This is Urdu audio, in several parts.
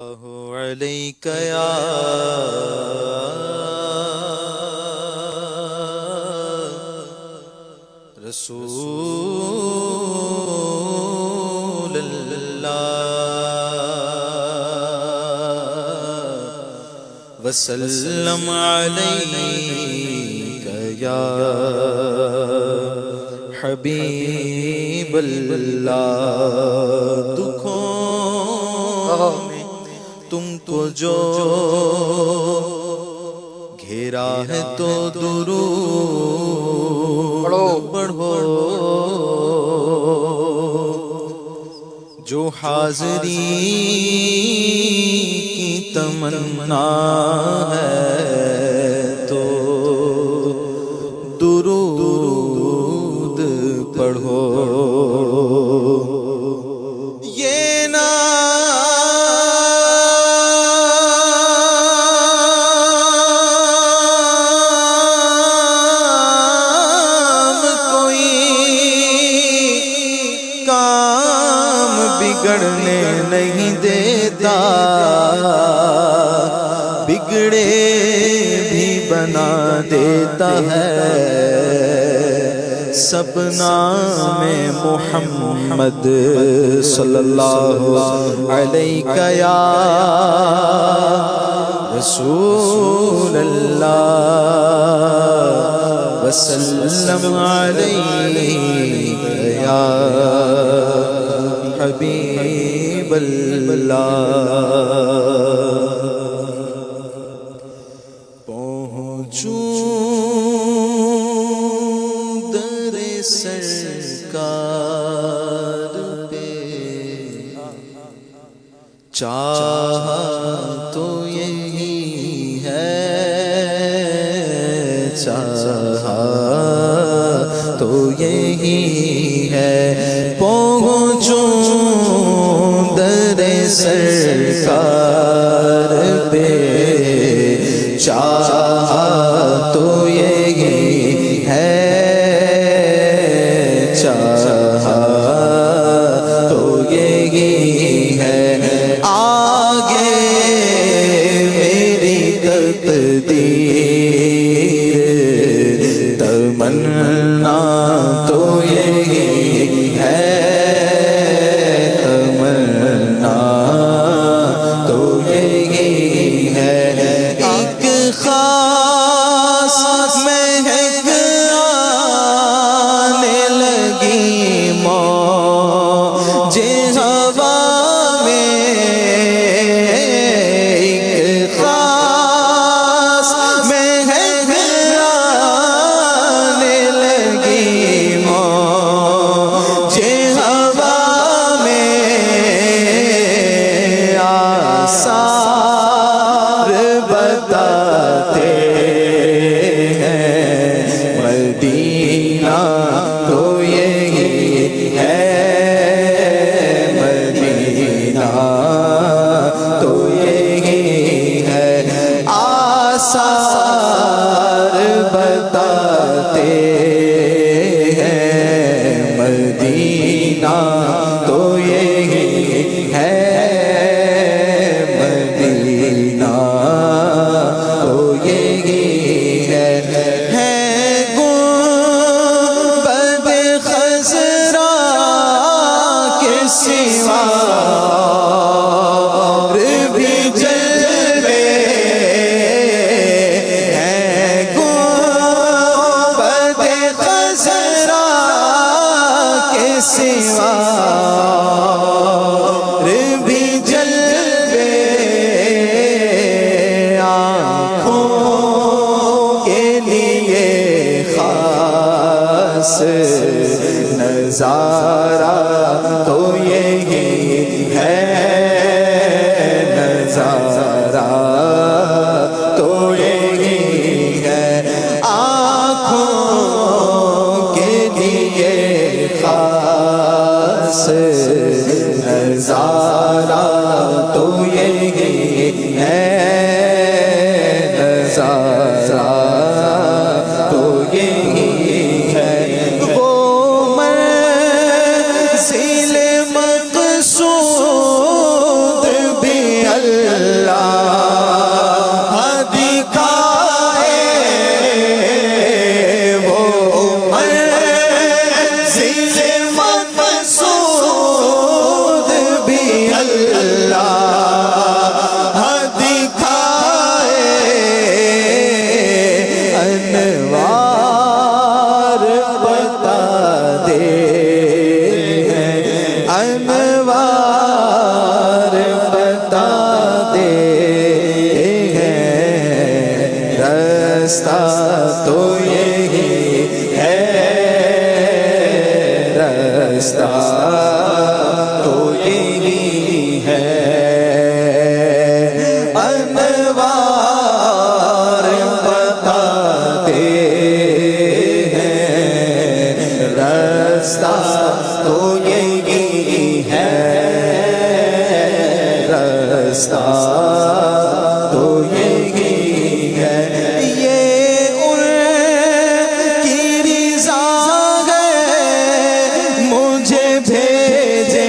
اللہ علیک یا رسول اللہ وسلم علیک یا حبیب اللہ دکھوں میں تم کو جو گھیرا ہے تو درود پڑھو جو حاضری کی تمنا ہے تو درود پڑھو یہ بگڑنے نہیں دیتا بگڑے بھی بنا دیتا ہے سب نام محمد صلی اللہ علیہ یا رسول اللہ وسلم علیہ یا حبیب اللہ پہنچوں در سرکار پہ چاہا تو یہی ہے چاہا تو یہی ہے پہنچوں در سرکار پہ چاہا تو یہی ہے چاہا تو یہی ہے آگے میری تقدیر تمنا تو یہی ہے تو یہی ہے بتاتے ہیں رستہ تو یہی ہے رستہ تو یہی ہے انوار بتاتے ہیں رستہ تو یہی ہے رستہ تو یہی ہے یہ ان کی رضا ہے مجھے بھیجے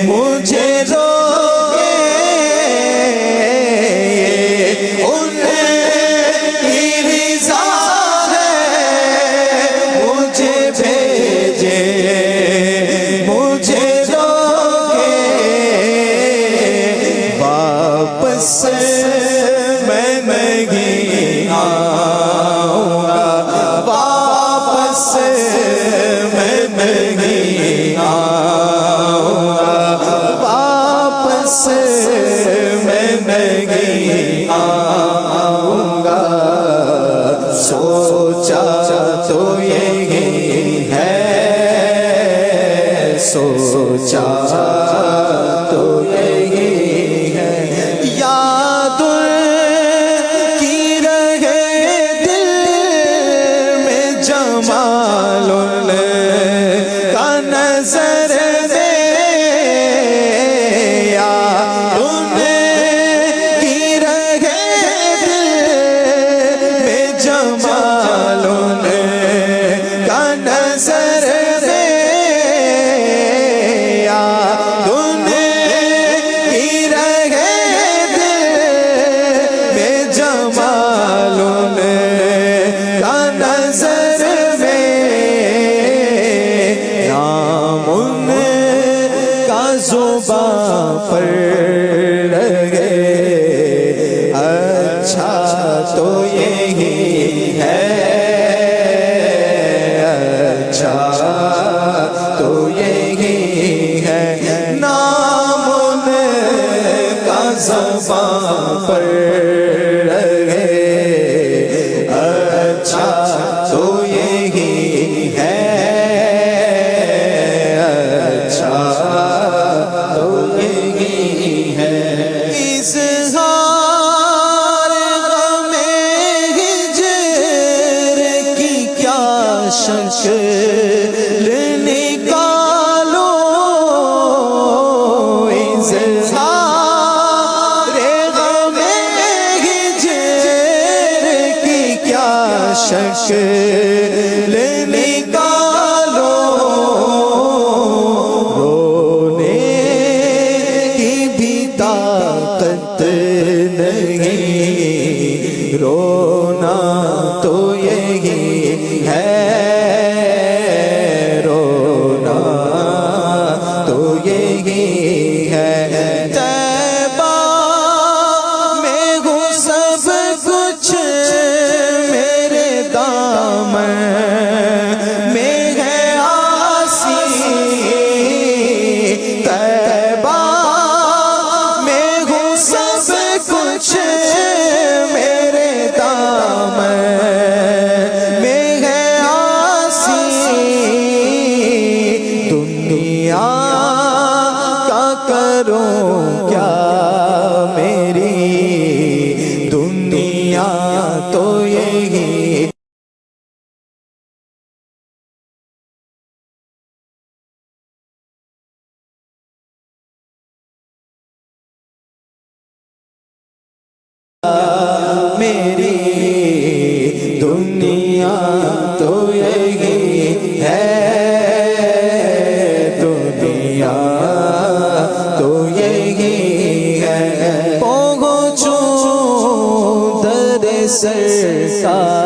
مجھے روکے ان کی رضا ہے مجھے بھیجے مجھے روکے واپس میں نہیں آؤں گا واپس میں نہیں آؤں گا واپس میں نہیں آؤں گا سوچا تو یہی ہے سوچا تو یہی ہے یاد کی رہے دل میں جمال کا نظر میں یاد کی رہے دل میں جمال کا نظر میں یاد کی رہے دل میں جمال کا نظر میں نام ان کا زباں پر رہے اچھا تو یہی ہے اچھا تو یہی ہے نام ان کا زباں پر رہے اچھا تو یہی ہے اچھا تو یہی ہے اظہار غم ہجر کی کیا شکل نکالو اظہار غم ہجر کی کیا شکل نکالو رونے کی بھی طاقت نہیں رونا تو یہی ہے رونا تو یہی ہے طیبہ میں ہوں سب کچھ میرے دامن میں ہے آسی طیبہ میں ہوں سب کچھ میرے دامن میں ہے آسی دنیا کا کروں کیا میری دنیا تو یہی میری دنیا تو یہی ہے دنیا تو یہی ہے پہنچوں در سرکار